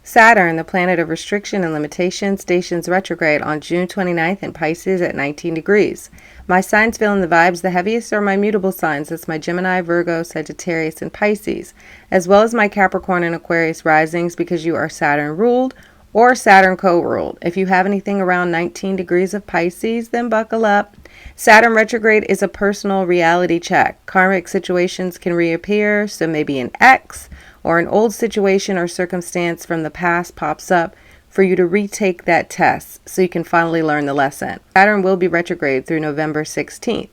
Saturn, the planet of restriction and limitation, stations retrograde on June 29th in Pisces at 19 degrees. My signs feeling the vibes the heaviest are my mutable signs. That's my Gemini, Virgo, Sagittarius, and Pisces, as well as my Capricorn and Aquarius risings because you are Saturn ruled or Saturn co-ruled. If you have anything around 19 degrees of Pisces, then buckle up. Saturn retrograde is a personal reality check. Karmic situations can reappear, so maybe an ex or an old situation or circumstance from the past pops up for you to retake that test so you can finally learn the lesson. Saturn will be retrograde through November 16th.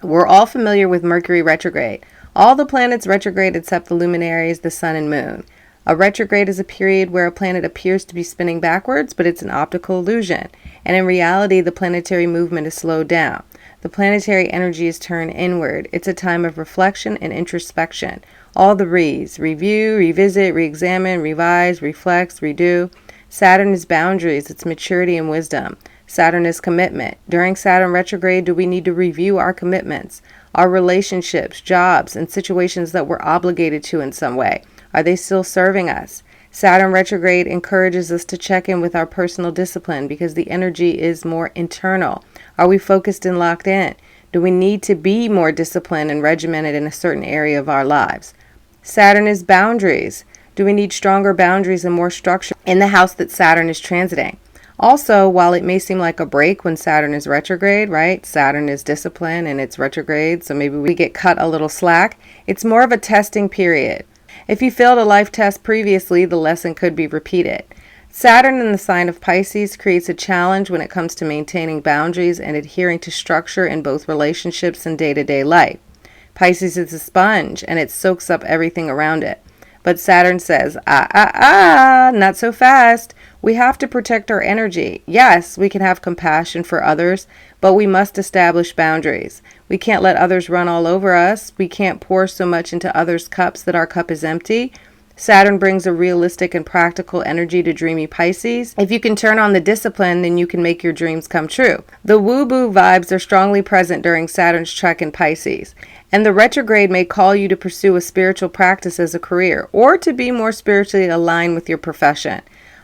We're all familiar with Mercury retrograde. All the planets retrograde except the luminaries, the sun and moon. A retrograde is a period where a planet appears to be spinning backwards, but it's an optical illusion. And in reality, the planetary movement is slowed down. The planetary energy is turned inward. It's a time of reflection and introspection. All the re's: review, revisit, re-examine, revise, reflect, redo. Saturn is boundaries. It's maturity and wisdom. Saturn is commitment. During Saturn retrograde, do we need to review our commitments, our relationships, jobs, and situations that we're obligated to in some way? Are they still serving us? Saturn retrograde encourages us to check in with our personal discipline because the energy is more internal. Are we focused and locked in? Do we need to be more disciplined and regimented in a certain area of our lives? Saturn is boundaries. Do we need stronger boundaries and more structure in the house that Saturn is transiting? Also, while it may seem like a break when Saturn is retrograde, right? Saturn is discipline and it's retrograde, so maybe we get cut a little slack. It's more of a testing period. If you failed a life test previously, the lesson could be repeated. Saturn in the sign of Pisces creates a challenge when it comes to maintaining boundaries and adhering to structure in both relationships and day-to-day life. Pisces is a sponge and it soaks up everything around it. But Saturn says, not so fast. We have to protect our energy. Yes, we can have compassion for others, but we must establish boundaries. We can't let others run all over us. We can't pour so much into others' cups that our cup is empty. Saturn brings a realistic and practical energy to dreamy Pisces. If you can turn on the discipline, then you can make your dreams come true. The woo-boo vibes are strongly present during Saturn's trek in Pisces, and the retrograde may call you to pursue a spiritual practice as a career or to be more spiritually aligned with your profession.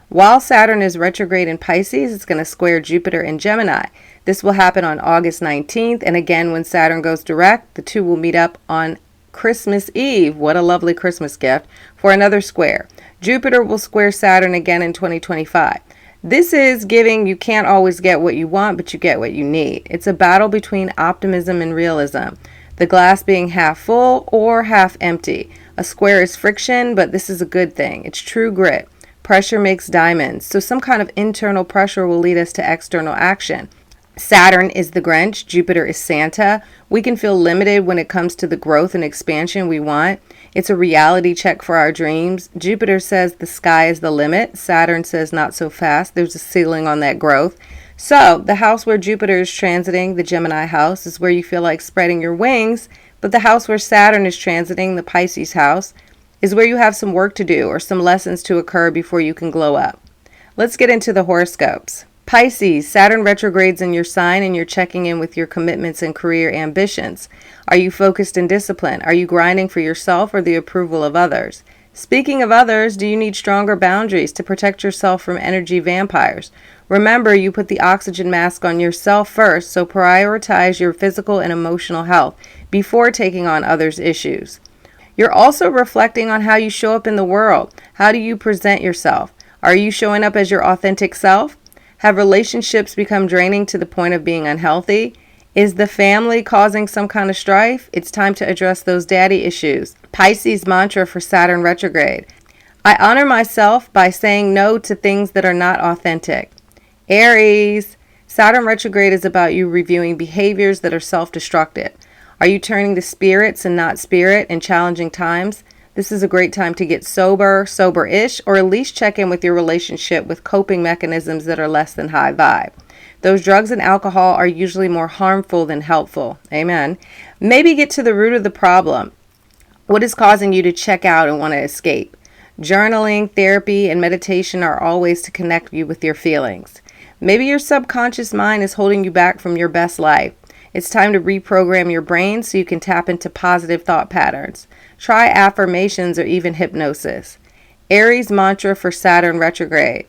While Saturn is retrograde in Pisces, it's going to square Jupiter in Gemini. This will happen on August 19th, and again when Saturn goes direct, the two will meet up on Christmas Eve. What a lovely Christmas gift for another square. Jupiter will square Saturn again in 2025. This is giving you can't always get what you want, but you get what you need. It's a battle between optimism and realism. The glass being half full or half empty. A square is friction, but this is a good thing. It's true grit. Pressure makes diamonds. So some kind of internal pressure will lead us to external action. Saturn is the Grinch, Jupiter is Santa. We can feel limited when it comes to the growth and expansion we want. It's a reality check for our dreams. Jupiter says the sky is the limit. Saturn says not so fast. There's a ceiling on that growth. So the house where Jupiter is transiting, the Gemini house, is where you feel like spreading your wings. But the house where Saturn is transiting, the Pisces house, is where you have some work to do or some lessons to occur before you can glow up. Let's get into the horoscopes. Pisces, Saturn retrogrades in your sign and you're checking in with your commitments and career ambitions. Are you focused and disciplined? Are you grinding for yourself or the approval of others? Speaking of others, do you need stronger boundaries to protect yourself from energy vampires? Remember, you put the oxygen mask on yourself first, so prioritize your physical and emotional health before taking on others' issues. You're also reflecting on how you show up in the world. How do you present yourself? Are you showing up as your authentic self? Have relationships become draining to the point of being unhealthy? Is the family causing some kind of strife? It's time to address those daddy issues. Pisces mantra for Saturn retrograde. I honor myself by saying no to things that are not authentic. Aries, Saturn retrograde is about you reviewing behaviors that are self-destructive. Are you turning to spirits and not spirit in challenging times? This is a great time to get sober-ish, or at least check in with your relationship with coping mechanisms that are less than high vibe. Those drugs and alcohol are usually more harmful than helpful. Amen. Maybe get to the root of the problem. What is causing you to check out and want to escape? Journaling, therapy, and meditation are all ways to connect you with your feelings. Maybe your subconscious mind is holding you back from your best life. It's time to reprogram your brain so you can tap into positive thought patterns. Try affirmations or even hypnosis. Aries mantra for Saturn retrograde.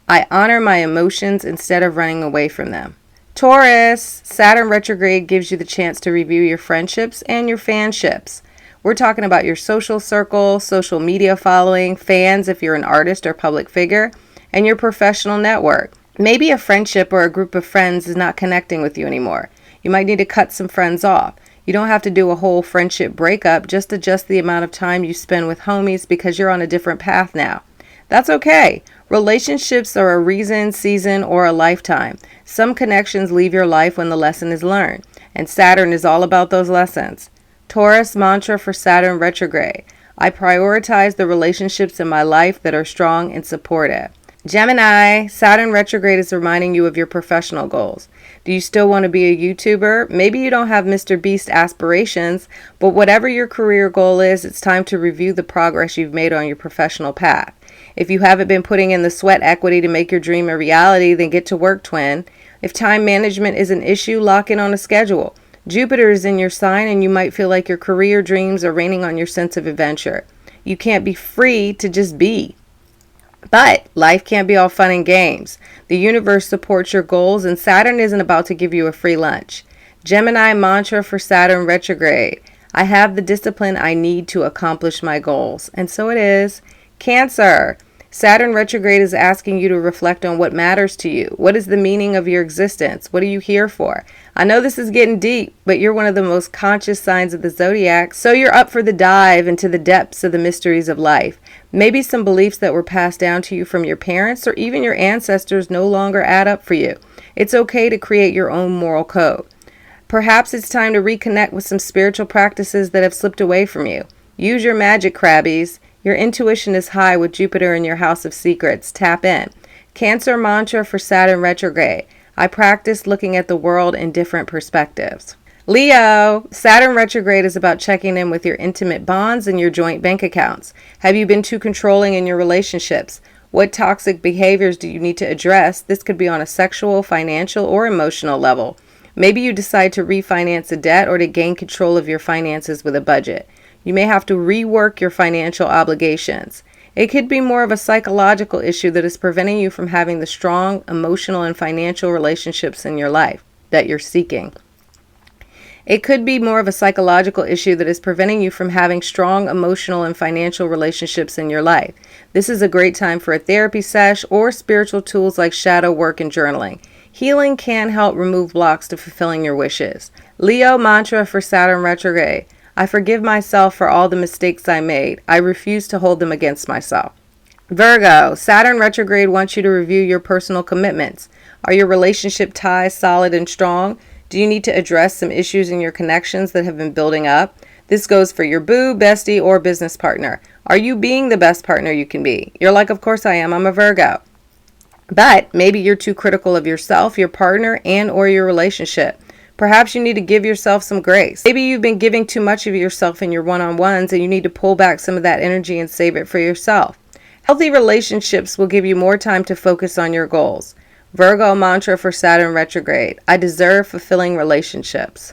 I honor my emotions instead of running away from them. Taurus, Saturn retrograde gives you the chance to review your friendships and your fanships. We're talking about your social circle, social media following, fans if you're an artist or public figure, and your professional network. Maybe a friendship or a group of friends is not connecting with you anymore. You might need to cut some friends off. You don't have to do a whole friendship breakup, just adjust the amount of time you spend with homies because you're on a different path now. That's okay. Relationships are a reason, season, or a lifetime. Some connections leave your life when the lesson is learned, and Saturn is all about those lessons. Taurus mantra for Saturn retrograde. I prioritize the relationships in my life that are strong and supportive. Gemini, Saturn retrograde is reminding you of your professional goals. Do you still want to be a YouTuber? Maybe you don't have Mr. Beast aspirations, but whatever your career goal is, it's time to review the progress you've made on your professional path. If you haven't been putting in the sweat equity to make your dream a reality, then get to work, twin. If time management is an issue, lock in on a schedule. Jupiter is in your sign and you might feel like your career dreams are raining on your sense of adventure. You can't be free to just be. But life can't be all fun and games. The universe supports your goals and Saturn isn't about to give you a free lunch. Gemini mantra for Saturn retrograde. I have the discipline I need to accomplish my goals. And so it is. Cancer. Saturn retrograde is asking you to reflect on what matters to you. What is the meaning of your existence? What are you here for? I know this is getting deep, but you're one of the most conscious signs of the zodiac, so you're up for the dive into the depths of the mysteries of life. Maybe some beliefs that were passed down to you from your parents or even your ancestors no longer add up for you. It's okay to create your own moral code. Perhaps it's time to reconnect with some spiritual practices that have slipped away from you. Use your magic, crabbies. Your intuition is high with Jupiter in your house of secrets. Tap in. Cancer mantra for Saturn retrograde. I practice looking at the world in different perspectives. Leo, Saturn retrograde is about checking in with your intimate bonds and your joint bank accounts. Have you been too controlling in your relationships? What toxic behaviors do you need to address? This could be on a sexual, financial, or emotional level. Maybe you decide to refinance a debt or to gain control of your finances with a budget. You may have to rework your financial obligations. It could be more of a psychological issue that is preventing you from having the strong emotional and financial relationships in your life that you're seeking. It could be more of a psychological issue that is preventing you from having strong emotional and financial relationships in your life. This is a great time for a therapy sesh or spiritual tools like shadow work and journaling. Healing can help remove blocks to fulfilling your wishes. Leo mantra for Saturn retrograde. I forgive myself for all the mistakes I made. I refuse to hold them against myself. Virgo, Saturn retrograde wants you to review your personal commitments. Are your relationship ties solid and strong? Do you need to address some issues in your connections that have been building up? This goes for your boo, bestie, or business partner. Are you being the best partner you can be? You're like, of course I am. I'm a Virgo. But maybe you're too critical of yourself, your partner, and or your relationship. Perhaps you need to give yourself some grace. Maybe you've been giving too much of yourself in your one-on-ones and you need to pull back some of that energy and save it for yourself. Healthy relationships will give you more time to focus on your goals. Virgo mantra for Saturn retrograde. I deserve fulfilling relationships.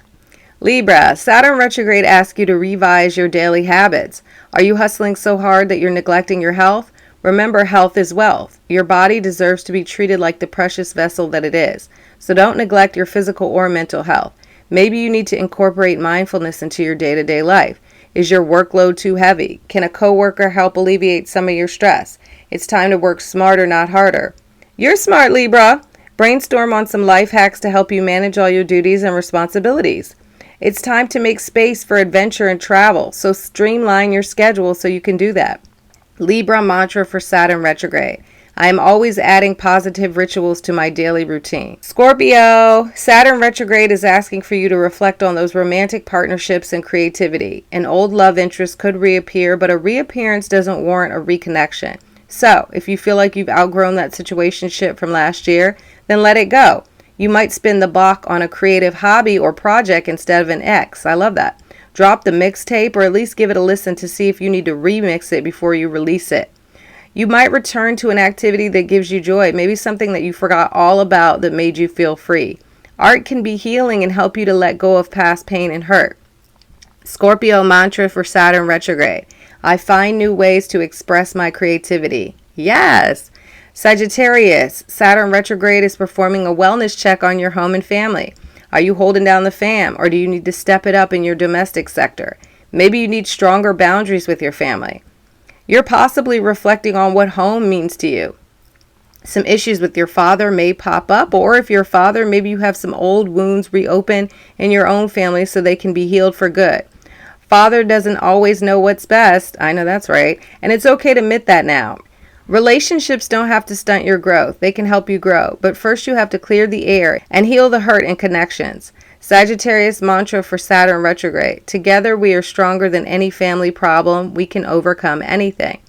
Libra, Saturn retrograde asks you to revise your daily habits. Are you hustling so hard that you're neglecting your health? Remember, health is wealth. Your body deserves to be treated like the precious vessel that it is. So don't neglect your physical or mental health. Maybe you need to incorporate mindfulness into your day-to-day life. Is your workload too heavy? Can a coworker help alleviate some of your stress? It's time to work smarter, not harder. You're smart, Libra. Brainstorm on some life hacks to help you manage all your duties and responsibilities. It's time to make space for adventure and travel, so streamline your schedule so you can do that. Libra mantra for Saturn retrograde. I am always adding positive rituals to my daily routine. Scorpio, Saturn retrograde is asking for you to reflect on those romantic partnerships and creativity. An old love interest could reappear, but a reappearance doesn't warrant a reconnection. So, if you feel like you've outgrown that situationship from last year, then let it go. You might spin the block on a creative hobby or project instead of an ex. I love that. Drop the mixtape or at least give it a listen to see if you need to remix it before you release it. You might return to an activity that gives you joy, maybe something that you forgot all about that made you feel free. Art can be healing and help you to let go of past pain and hurt. Scorpio mantra for Saturn retrograde. I find new ways to express my creativity. Yes. Sagittarius, Saturn retrograde is performing a wellness check on your home and family. Are you holding down the fam, or do you need to step it up in your domestic sector? Maybe you need stronger boundaries with your family. You're possibly reflecting on what home means to you. Some issues with your father may pop up, or if your father, maybe you have some old wounds reopen in your own family so they can be healed for good. Father doesn't always know what's best. I know that's right. And it's okay to admit that now. Relationships don't have to stunt your growth. They can help you grow. But first you have to clear the air and heal the hurt in connections. Sagittarius mantra for Saturn retrograde. Together we are stronger than any family problem. We can overcome anything.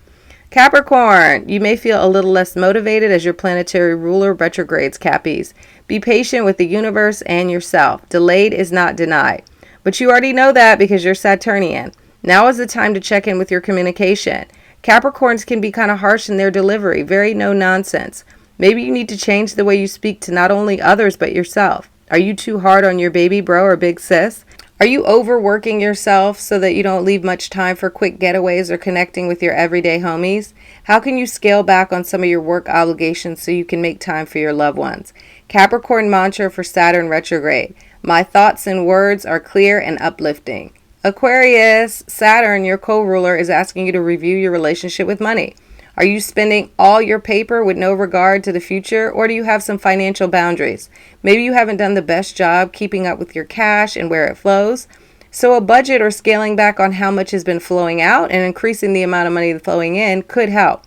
Capricorn, you may feel a little less motivated as your planetary ruler retrogrades, Cappies. Be patient with the universe and yourself. Delayed is not denied. But you already know that because you're Saturnian. Now is the time to check in with your communication. Capricorns can be kind of harsh in their delivery, very no nonsense. Maybe you need to change the way you speak to not only others but yourself. Are you too hard on your baby bro or big sis? Are you overworking yourself so that you don't leave much time for quick getaways or connecting with your everyday homies? How can you scale back on some of your work obligations so you can make time for your loved ones? Capricorn mantra for Saturn retrograde. My thoughts and words are clear and uplifting. Aquarius, Saturn, your co-ruler, is asking you to review your relationship with money. Are you spending all your paper with no regard to the future, or do you have some financial boundaries? Maybe you haven't done the best job keeping up with your cash and where it flows. So a budget or scaling back on how much has been flowing out and increasing the amount of money flowing in could help.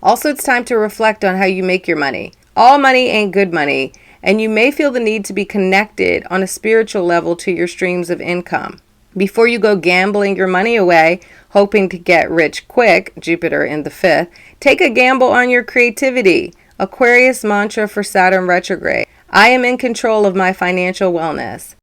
Also, it's time to reflect on how you make your money. All money ain't good money, and you may feel the need to be connected on a spiritual level to your streams of income. Before you go gambling your money away, hoping to get rich quick, Jupiter in the 5th, take a gamble on your creativity. Aquarius mantra for Saturn retrograde. I am in control of my financial wellness.